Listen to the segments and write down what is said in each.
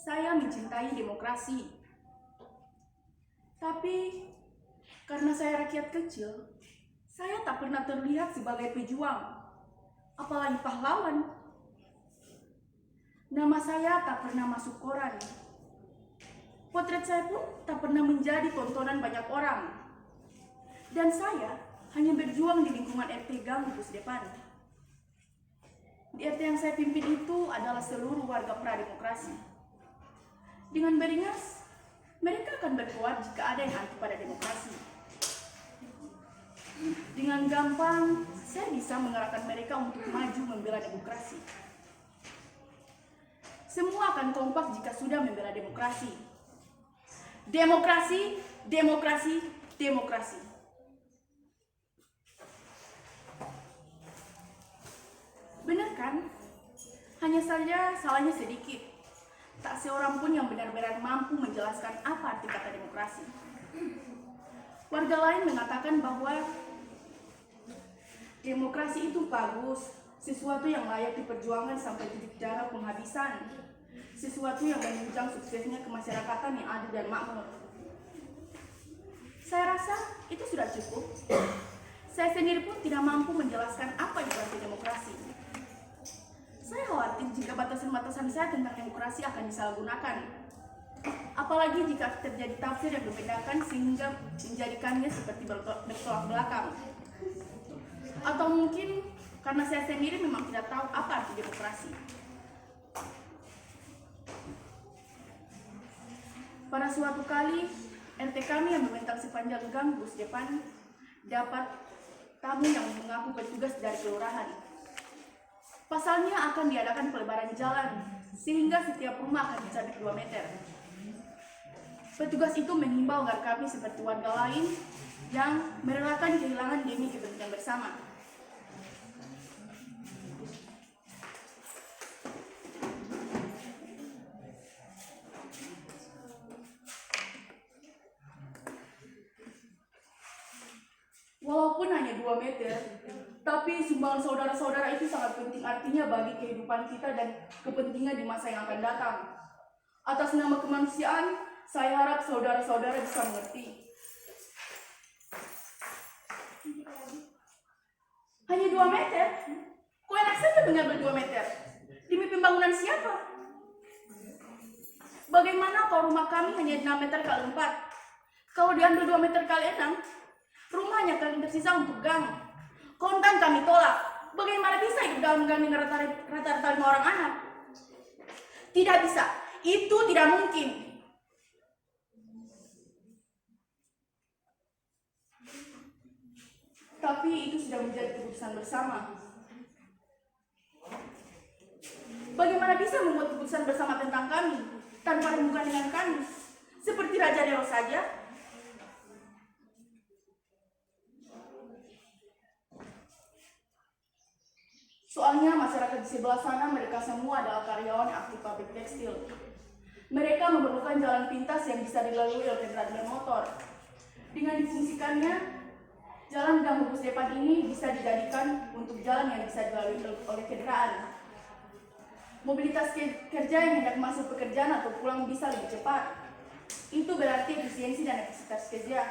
saya mencintai demokrasi. Tapi karena saya rakyat kecil, saya tak pernah terlihat sebagai pejuang, apalagi pahlawan. Nama saya tak pernah masuk koran. Potret saya pun tak pernah menjadi tontonan banyak orang. Dan saya hanya berjuang di lingkungan RT Gang Pusdepan. Di RT yang saya pimpin itu adalah seluruh warga prademokrasi. Dengan beringas, mereka akan berkuat jika ada yang anti pada demokrasi. Dengan gampang, saya bisa mengarahkan mereka untuk maju membela demokrasi. Semua akan kompak jika sudah membela demokrasi. Demokrasi, demokrasi, demokrasi. Benar kan? Hanya saja salahnya sedikit. Tak seorang pun yang benar-benar mampu menjelaskan apa arti kata demokrasi. Warga lain mengatakan bahwa demokrasi itu bagus, sesuatu yang layak diperjuangkan sampai titik darah penghabisan, sesuatu yang menunjang suksesnya kemasyarakatan yang adil dan makmur. Saya rasa itu sudah cukup. Saya sendiri pun tidak mampu menjelaskan apa itu arti demokrasi. Saya khawatir jika batasan-batasan saya tentang demokrasi akan disalahgunakan. Apalagi jika terjadi tafsir yang membedakan sehingga menjadikannya seperti bertolak belakang. Atau mungkin karena saya sendiri memang tidak tahu apa arti demokrasi. Pada suatu kali, RT kami yang membentang sepanjang gang Pusdepan dapat tamu yang mengaku petugas dari kelurahan. Pasalnya akan diadakan pelebaran jalan, sehingga setiap rumah akan dicabik 2 meter. Petugas itu menghimbau agar kami seperti warga lain yang merelakan kehilangan demi kepentingan bersama. Walaupun hanya 2 meter, tapi sumbangan saudara-saudara itu sangat penting artinya bagi kehidupan kita dan kepentingan di masa yang akan datang. Atas nama kemanusiaan, saya harap saudara-saudara bisa mengerti. Hanya 2 meter? Kok enak saja mengambil 2 meter? Demi pembangunan siapa? Bagaimana kalau rumah kami hanya 6 meter kali 4? Kalau diambil 2 meter kali 6, rumahnya akan tersisa untuk gang. Kontan kami tolak. Bagaimana bisa hidup dalam gang dengan rata-rata 5 orang anak? Tidak bisa. Itu tidak mungkin. Tapi itu sudah menjadi keputusan bersama. Bagaimana bisa membuat keputusan bersama tentang kami tanpa hubungan dengan kami? Seperti Raja Nero saja. Soalnya masyarakat di sebelah sana mereka semua adalah karyawan aktif pabrik tekstil. Mereka memerlukan jalan pintas yang bisa dilalui oleh kendaraan bermotor. Dengan difungsikannya, jalan gang Pusdepan ini bisa dijadikan untuk jalan yang bisa dilalui oleh kendaraan. Mobilitas kerja yang hendak masuk pekerjaan atau pulang bisa lebih cepat. Itu berarti efisiensi dan efektivitas kerja.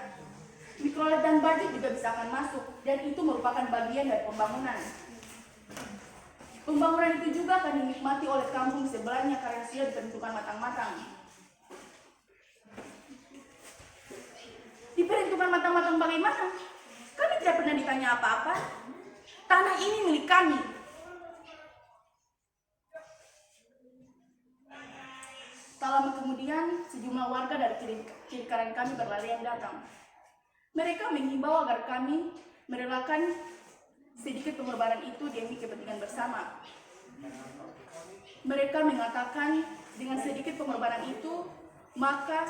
Mikrolet dan budget juga bisa akan masuk, dan itu merupakan bagian dari pembangunan. Pembangunan itu juga akan dinikmati oleh kampung sebelahnya karena sudah ditentukan matang-matang. Diperhitungkan matang-matang bagaimana? Kami tidak pernah ditanya apa-apa. Tanah ini milik kami. Tak lama kemudian, sejumlah warga dari kiri kanan kami berlarian datang. Mereka menghimbau agar kami merelakan sedikit pengorbanan itu demi kepentingan bersama. Mereka mengatakan dengan sedikit pengorbanan itu, maka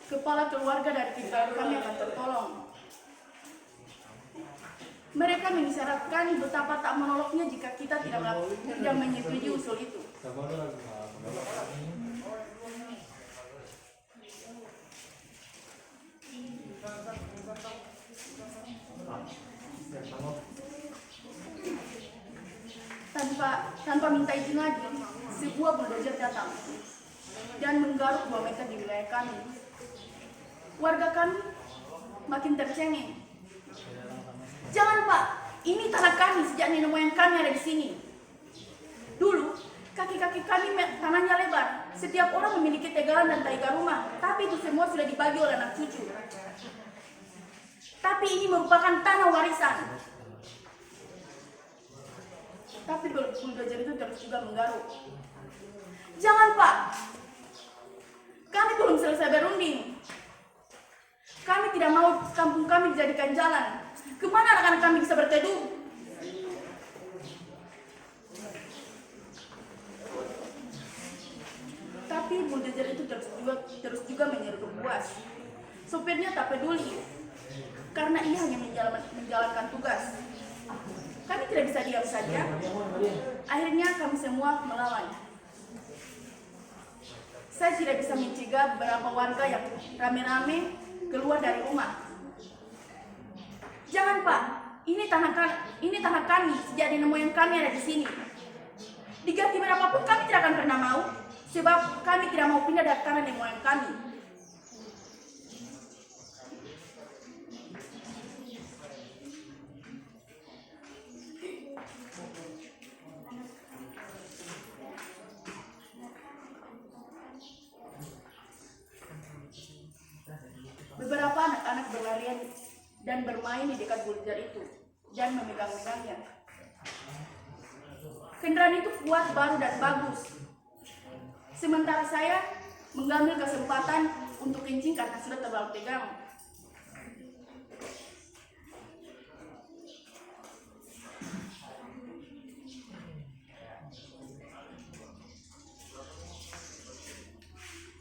kepala keluarga dari keluarga kami akan tertolong. Mereka mengisyaratkan betapa tak menoloknya jika kita tidak menyetujui usul itu. Tanpa minta izin lagi, sebuah bulldozer datang. dan menggaruk 2 meter di wilayah kami. Warga kami makin tercengeng. Jangan Pak, ini tanah kami sejak nenek moyang kami ada di sini. Dulu, kaki-kaki kami tanahnya lebar. Setiap orang memiliki tegalan dan taiga rumah, tapi itu semua sudah dibagi oleh anak cucu. Tapi ini merupakan tanah warisan. Tapi bulldozer itu terus juga menggaruk. Jangan Pak, kami belum selesai berunding. Kami tidak mau kampung kami dijadikan jalan. Kemana anak-anak kami bisa berteduh? Tapi bulldozer itu terus juga menyerbu buas. Sopirnya tak peduli, karena ia hanya menjalankan tugas. Kami tidak bisa diam saja. Akhirnya kami semua melawan. Saya tidak bisa mencegah beberapa warga yang rame-rame keluar dari rumah. Jangan Pak, ini tanah kami sejak nenek moyang kami ada di sini. Diganti berapapun kami tidak akan pernah mau, sebab kami tidak mau pindah dari tanah nenek moyang kami. Beberapa anak-anak berlarian dan bermain di dekat bulldozer itu dan memegang-megangnya. Kendaraan itu kuat, baru dan bagus. Sementara saya mengambil kesempatan untuk kencing karena sudah terlalu tegang.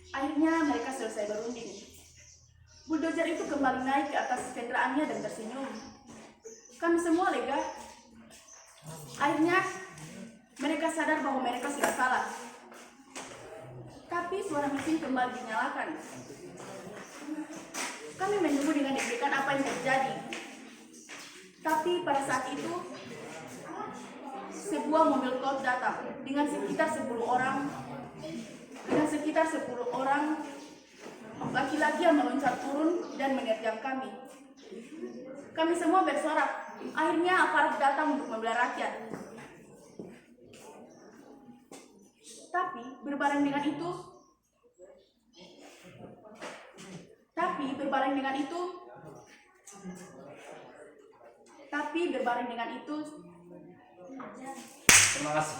Akhirnya mereka selesai berunding. Bulldozer itu kembali naik ke atas kendaraannya dan tersenyum. Kami semua lega. Akhirnya mereka sadar bahwa mereka sudah salah. Tapi suara mesin kembali dinyalakan. Kami menunggu dengan deg-degan apa yang terjadi. Tapi pada saat itu sebuah mobil golf datang dengan sekitar 10 orang laki-laki yang meloncat turun dan menerjang kami. Kami semua bersorak. Akhirnya aparat datang untuk membela rakyat. Tapi berbareng dengan itu, Terima kasih.